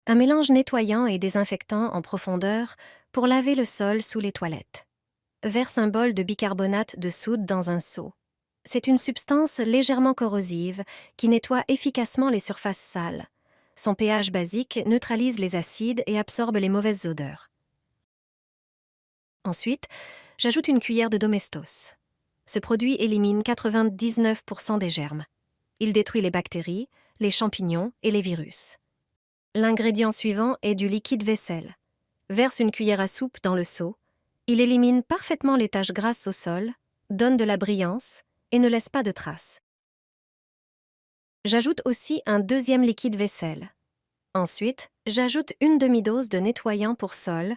Un mélange nettoyant et désinfectant en profondeur pour laver le sol sous les toilettes. Verse un bol de bicarbonate de soude dans un seau. C'est une substance légèrement corrosive qui nettoie efficacement les surfaces sales. Son pH basique neutralise les acides et absorbe les mauvaises odeurs. Ensuite, j'ajoute une cuillère de Domestos. Ce produit élimine 99% des germes. Il détruit les bactéries, les champignons et les virus. L'ingrédient suivant est du liquide vaisselle. Verse une cuillère à soupe dans le seau. Il élimine parfaitement les taches grasses au sol, donne de la brillance et ne laisse pas de traces. J'ajoute aussi un deuxième liquide vaisselle. Ensuite, j'ajoute une demi-dose de nettoyant pour sol.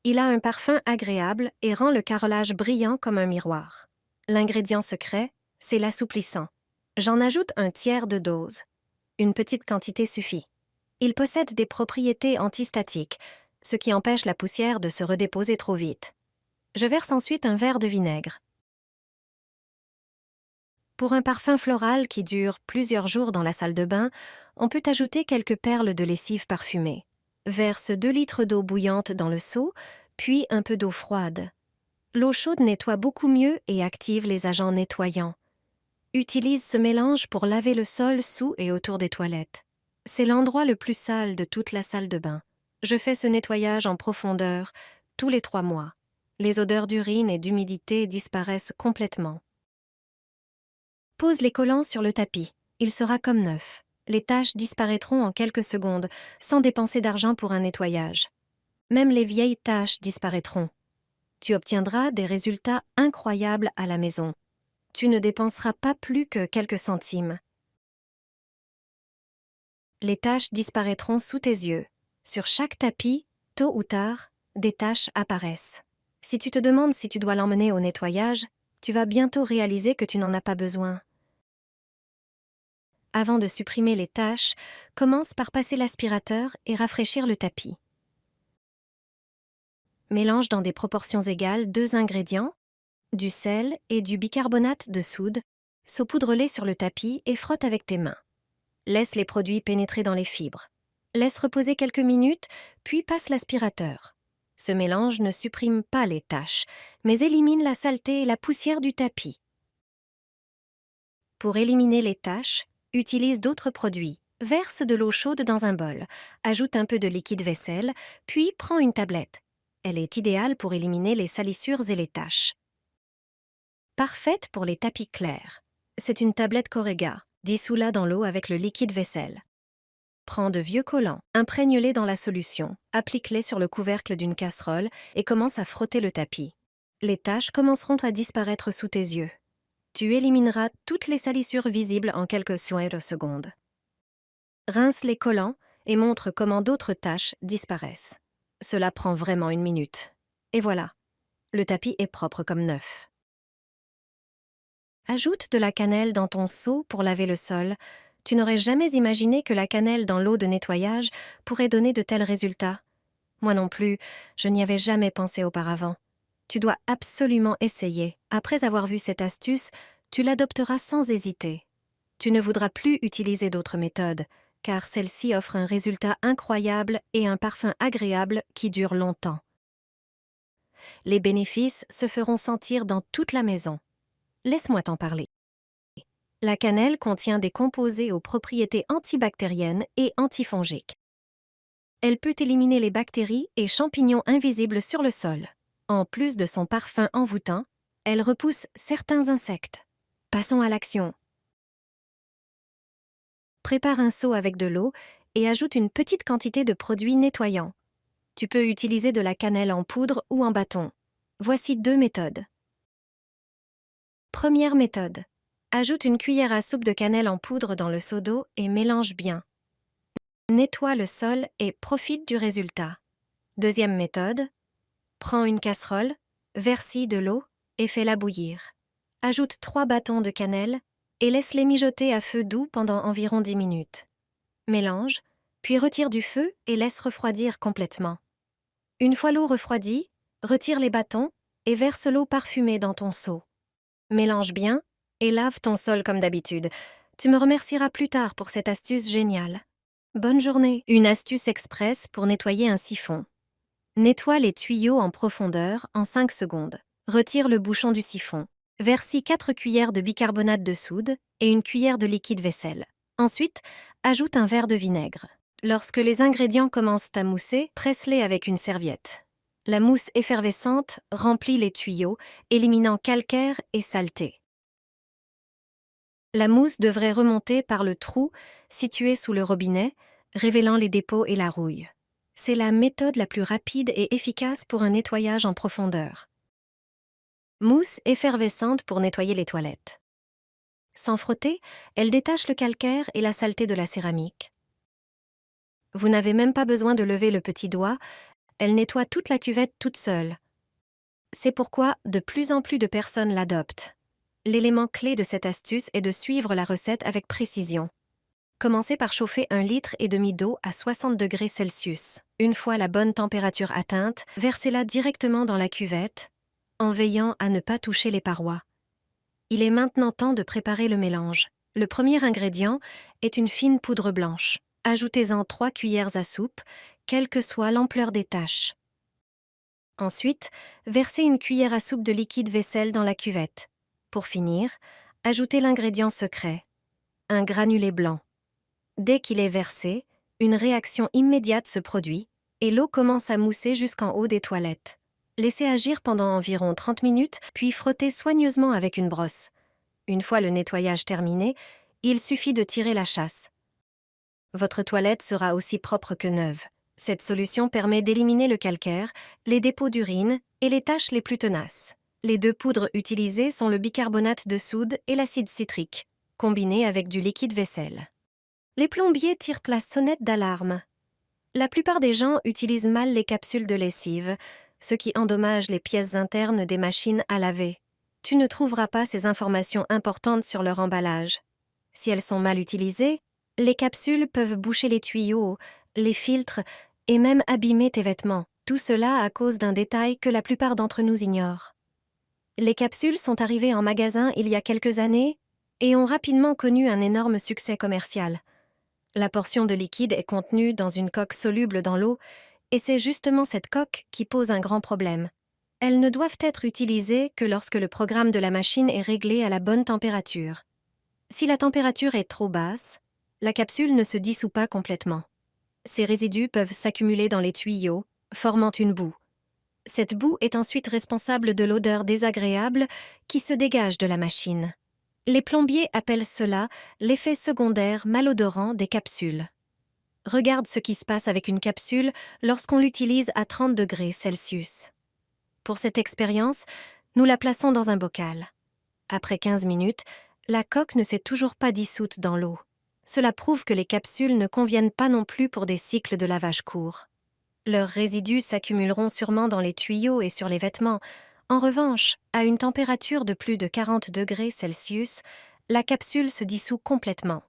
Il a un parfum agréable et rend le carrelage brillant comme un miroir. L'ingrédient secret, c'est l'assouplissant. J'en ajoute un tiers de dose. Une petite quantité suffit. Il possède des propriétés antistatiques, ce qui empêche la poussière de se redéposer trop vite. Je verse ensuite un verre de vinaigre. Pour un parfum floral qui dure plusieurs jours dans la salle de bain, on peut ajouter quelques perles de lessive parfumée. Verse 2 litres d'eau bouillante dans le seau, puis un peu d'eau froide. L'eau chaude nettoie beaucoup mieux et active les agents nettoyants. Utilise ce mélange pour laver le sol sous et autour des toilettes. C'est l'endroit le plus sale de toute la salle de bain. Je fais ce nettoyage en profondeur tous les 3 mois. Les odeurs d'urine et d'humidité disparaissent complètement. Pose les collants sur le tapis. Il sera comme neuf. Les taches disparaîtront en quelques secondes, sans dépenser d'argent pour un nettoyage. Même les vieilles taches disparaîtront. Tu obtiendras des résultats incroyables à la maison. Tu ne dépenseras pas plus que quelques centimes. Les taches disparaîtront sous tes yeux. Sur chaque tapis, tôt ou tard, des taches apparaissent. Si tu te demandes si tu dois l'emmener au nettoyage, tu vas bientôt réaliser que tu n'en as pas besoin. Avant de supprimer les taches, commence par passer l'aspirateur et rafraîchir le tapis. Mélange dans des proportions égales 2 ingrédients, du sel et du bicarbonate de soude, saupoudre-les sur le tapis et frotte avec tes mains. Laisse les produits pénétrer dans les fibres. Laisse reposer quelques minutes, puis passe l'aspirateur. Ce mélange ne supprime pas les taches, mais élimine la saleté et la poussière du tapis. Pour éliminer les taches, utilise d'autres produits. Verse de l'eau chaude dans un bol, ajoute un peu de liquide vaisselle, puis prends une tablette. Elle est idéale pour éliminer les salissures et les taches. Parfaite pour les tapis clairs. C'est une tablette Corega. Dissous-la dans l'eau avec le liquide vaisselle. Prends de vieux collants, imprègne-les dans la solution, applique-les sur le couvercle d'une casserole et commence à frotter le tapis. Les taches commenceront à disparaître sous tes yeux. Tu élimineras toutes les salissures visibles en quelques secondes. Rince les collants et montre comment d'autres taches disparaissent. Cela prend vraiment 1 minute. Et voilà, le tapis est propre comme neuf. Ajoute de la cannelle dans ton seau pour laver le sol. Tu n'aurais jamais imaginé que la cannelle dans l'eau de nettoyage pourrait donner de tels résultats. Moi non plus, je n'y avais jamais pensé auparavant. Tu dois absolument essayer. Après avoir vu cette astuce, tu l'adopteras sans hésiter. Tu ne voudras plus utiliser d'autres méthodes, car celle-ci offre un résultat incroyable et un parfum agréable qui dure longtemps. Les bénéfices se feront sentir dans toute la maison. Laisse-moi t'en parler. La cannelle contient des composés aux propriétés antibactériennes et antifongiques. Elle peut éliminer les bactéries et champignons invisibles sur le sol. En plus de son parfum envoûtant, elle repousse certains insectes. Passons à l'action. Prépare un seau avec de l'eau et ajoute une petite quantité de produits nettoyants. Tu peux utiliser de la cannelle en poudre ou en bâton. Voici 2 méthodes. Première méthode. Ajoute une cuillère à soupe de cannelle en poudre dans le seau d'eau et mélange bien. Nettoie le sol et profite du résultat. Deuxième méthode. Prends une casserole, verse-y de l'eau et fais-la bouillir. Ajoute 3 bâtons de cannelle et laisse-les mijoter à feu doux pendant environ 10 minutes. Mélange, puis retire du feu et laisse refroidir complètement. Une fois l'eau refroidie, retire les bâtons et verse l'eau parfumée dans ton seau. Mélange bien et lave ton sol comme d'habitude. Tu me remercieras plus tard pour cette astuce géniale. Bonne journée. Une astuce express pour nettoyer un siphon. Nettoie les tuyaux en profondeur en 5 secondes. Retire le bouchon du siphon. Verse 4 cuillères de bicarbonate de soude et une cuillère de liquide vaisselle. Ensuite, ajoute un verre de vinaigre. Lorsque les ingrédients commencent à mousser, presse-les avec une serviette. La mousse effervescente remplit les tuyaux, éliminant calcaire et saleté. La mousse devrait remonter par le trou situé sous le robinet, révélant les dépôts et la rouille. C'est la méthode la plus rapide et efficace pour un nettoyage en profondeur. Mousse effervescente pour nettoyer les toilettes. Sans frotter, elle détache le calcaire et la saleté de la céramique. Vous n'avez même pas besoin de lever le petit doigt, elle nettoie toute la cuvette toute seule. C'est pourquoi de plus en plus de personnes l'adoptent. L'élément clé de cette astuce est de suivre la recette avec précision. Commencez par chauffer 1,5 litre d'eau à 60 degrés Celsius. Une fois la bonne température atteinte, versez-la directement dans la cuvette, en veillant à ne pas toucher les parois. Il est maintenant temps de préparer le mélange. Le premier ingrédient est une fine poudre blanche. Ajoutez-en 3 cuillères à soupe, quelle que soit l'ampleur des taches. Ensuite, versez une cuillère à soupe de liquide vaisselle dans la cuvette. Pour finir, ajoutez l'ingrédient secret, un granulé blanc. Dès qu'il est versé, une réaction immédiate se produit et l'eau commence à mousser jusqu'en haut des toilettes. Laissez agir pendant environ 30 minutes, puis frottez soigneusement avec une brosse. Une fois le nettoyage terminé, il suffit de tirer la chasse. Votre toilette sera aussi propre que neuve. Cette solution permet d'éliminer le calcaire, les dépôts d'urine et les taches les plus tenaces. Les 2 poudres utilisées sont le bicarbonate de soude et l'acide citrique, combinés avec du liquide vaisselle. Les plombiers tirent la sonnette d'alarme. La plupart des gens utilisent mal les capsules de lessive, ce qui endommage les pièces internes des machines à laver. Tu ne trouveras pas ces informations importantes sur leur emballage. Si elles sont mal utilisées, les capsules peuvent boucher les tuyaux, les filtres et même abîmer tes vêtements. Tout cela à cause d'un détail que la plupart d'entre nous ignorent. Les capsules sont arrivées en magasin il y a quelques années et ont rapidement connu un énorme succès commercial. La portion de liquide est contenue dans une coque soluble dans l'eau et c'est justement cette coque qui pose un grand problème. Elles ne doivent être utilisées que lorsque le programme de la machine est réglé à la bonne température. Si la température est trop basse, la capsule ne se dissout pas complètement. Ces résidus peuvent s'accumuler dans les tuyaux, formant une boue. Cette boue est ensuite responsable de l'odeur désagréable qui se dégage de la machine. Les plombiers appellent cela l'effet secondaire malodorant des capsules. Regarde ce qui se passe avec une capsule lorsqu'on l'utilise à 30 degrés Celsius. Pour cette expérience, nous la plaçons dans un bocal. Après 15 minutes, la coque ne s'est toujours pas dissoute dans l'eau. Cela prouve que les capsules ne conviennent pas non plus pour des cycles de lavage courts. Leurs résidus s'accumuleront sûrement dans les tuyaux et sur les vêtements. En revanche, à une température de plus de 40 degrés Celsius, la capsule se dissout complètement.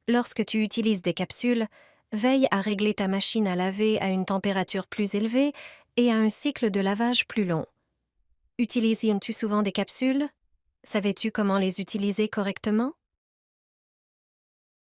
Lorsque tu utilises des capsules, veille à régler ta machine à laver à une température plus élevée et à un cycle de lavage plus long. Utilises-tu souvent des capsules? Savais-tu comment les utiliser correctement?